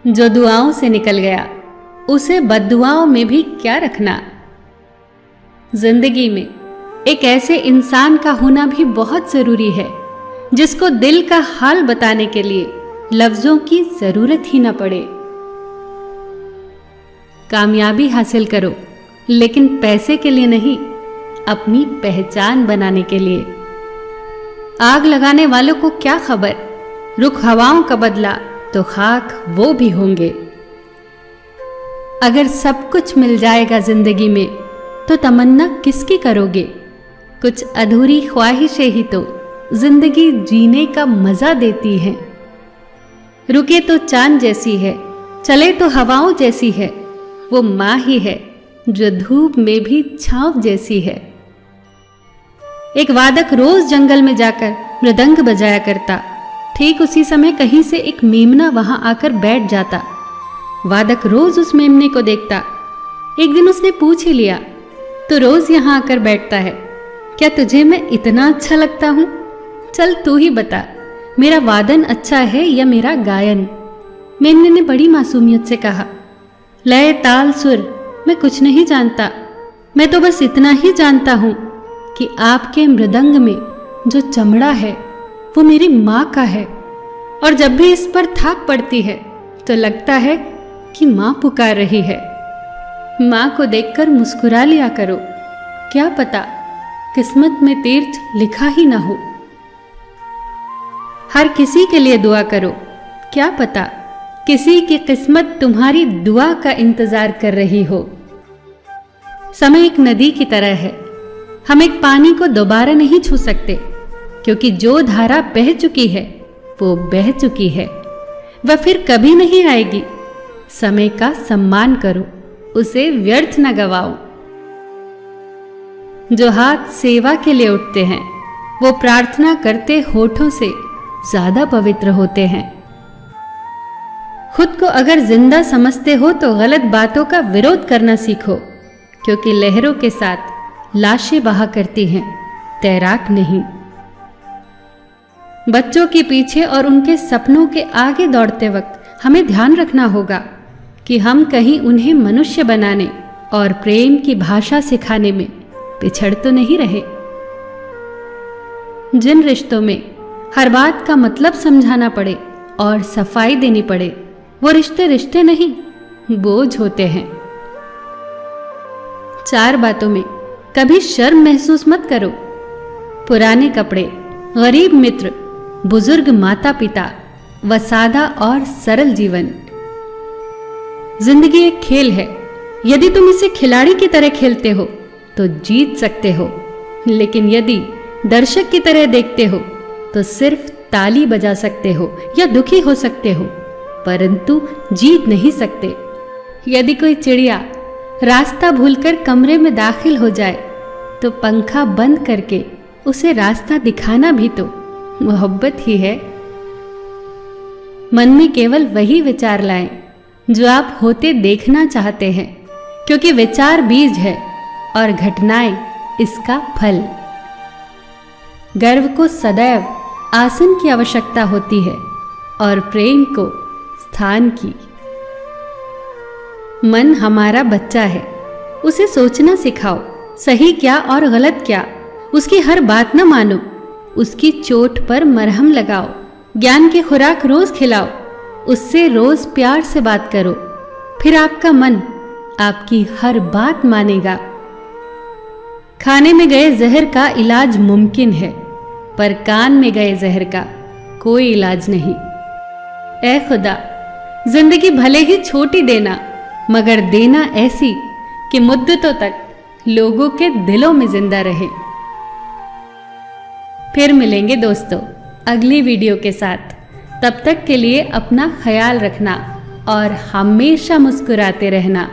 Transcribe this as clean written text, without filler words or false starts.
जो दुआओं से निकल गया उसे बद्दुआओं में भी क्या रखना। जिंदगी में एक ऐसे इंसान का होना भी बहुत जरूरी है जिसको दिल का हाल बताने के लिए लफ्जों की जरूरत ही ना पड़े। कामयाबी हासिल करो लेकिन पैसे के लिए नहीं, अपनी पहचान बनाने के लिए। आग लगाने वालों को क्या खबर, रुख हवाओं का बदला तो खाक वो भी होंगे। अगर सब कुछ मिल जाएगा जिंदगी में तो तमन्ना किसकी करोगे। कुछ अधूरी ख्वाहिशें ही तो जिंदगी जीने का मजा देती हैं। रुके तो चांद जैसी है, चले तो हवाओं जैसी है, वो माँ ही है जो धूप में भी छांव जैसी है। एक वादक रोज जंगल में जाकर मृदंग बजाया करता। ठीक उसी समय कहीं से एक मेमना वहां आकर बैठ जाता। वादक रोज उस मेमने को देखता। एक दिन उसने पूछ ही लिया, तो रोज यहां आकर बैठता है, क्या तुझे मैं इतना अच्छा लगता हूं? चल तू ही बता, मेरा वादन अच्छा है या मेरा गायन? मेमने ने बड़ी मासूमियत से कहा, लय ताल सुर मैं कुछ नहीं जानता, मैं तो बस इतना ही जानता हूं कि आपके मृदंग में जो चमड़ा है वो मेरी माँ का है, और जब भी इस पर थाप पड़ती है तो लगता है कि माँ पुकार रही है। माँ को देखकर मुस्कुरा लिया करो, क्या पता किस्मत में तीर्थ लिखा ही ना हो। हर किसी के लिए दुआ करो, क्या पता किसी की किस्मत तुम्हारी दुआ का इंतजार कर रही हो। समय एक नदी की तरह है, हम एक पानी को दोबारा नहीं छू सकते, क्योंकि जो धारा बह चुकी है वो बह चुकी है, वह फिर कभी नहीं आएगी। समय का सम्मान करो, उसे व्यर्थ न गवाओ। जो हाथ सेवा के लिए उठते हैं वो प्रार्थना करते होठों से ज्यादा पवित्र होते हैं। खुद को अगर जिंदा समझते हो तो गलत बातों का विरोध करना सीखो, क्योंकि लहरों के साथ लाशें बहा करती हैं, तैराक नहीं। बच्चों के पीछे और उनके सपनों के आगे दौड़ते वक्त हमें ध्यान रखना होगा कि हम कहीं उन्हें मनुष्य बनाने और प्रेम की भाषा सिखाने में पिछड़ तो नहीं रहे। जिन रिश्तों में हर बात का मतलब समझाना पड़े और सफाई देनी पड़े, वो रिश्ते रिश्ते नहीं, बोझ होते हैं। 4 बातों में कभी शर्म महसूस मत करो। पुराने कपड़े, गरीब मित्र, बुजुर्ग माता पिता व सादा और सरल जीवन। जिंदगी एक खेल है, यदि तुम इसे खिलाड़ी की तरह खेलते हो तो जीत सकते हो, लेकिन यदि दर्शक की तरह देखते हो तो सिर्फ ताली बजा सकते हो या दुखी हो सकते हो, परंतु जीत नहीं सकते। यदि कोई चिड़िया रास्ता भूलकर कमरे में दाखिल हो जाए तो पंखा बंद करके उसे रास्ता दिखाना भी तो मोहब्बत ही है। मन में केवल वही विचार लाएं जो आप होते देखना चाहते हैं, क्योंकि विचार बीज है और घटनाएं इसका फल। गर्व को सदैव आसन की आवश्यकता होती है और प्रेम को स्थान की। मन हमारा बच्चा है, उसे सोचना सिखाओ, सही क्या और गलत क्या, उसकी हर बात न मानो, उसकी चोट पर मरहम लगाओ, ज्ञान की खुराक रोज खिलाओ, उससे रोज प्यार से बात करो, फिर आपका मन आपकी हर बात मानेगा। खाने में गए जहर का इलाज मुमकिन है, पर कान में गए जहर का कोई इलाज नहीं। ऐ खुदा, जिंदगी भले ही छोटी देना, मगर देना ऐसी कि मुद्दतों तक लोगों के दिलों में जिंदा रहे। फिर मिलेंगे दोस्तों अगली वीडियो के साथ। तब तक के लिए अपना ख्याल रखना और हमेशा मुस्कुराते रहना।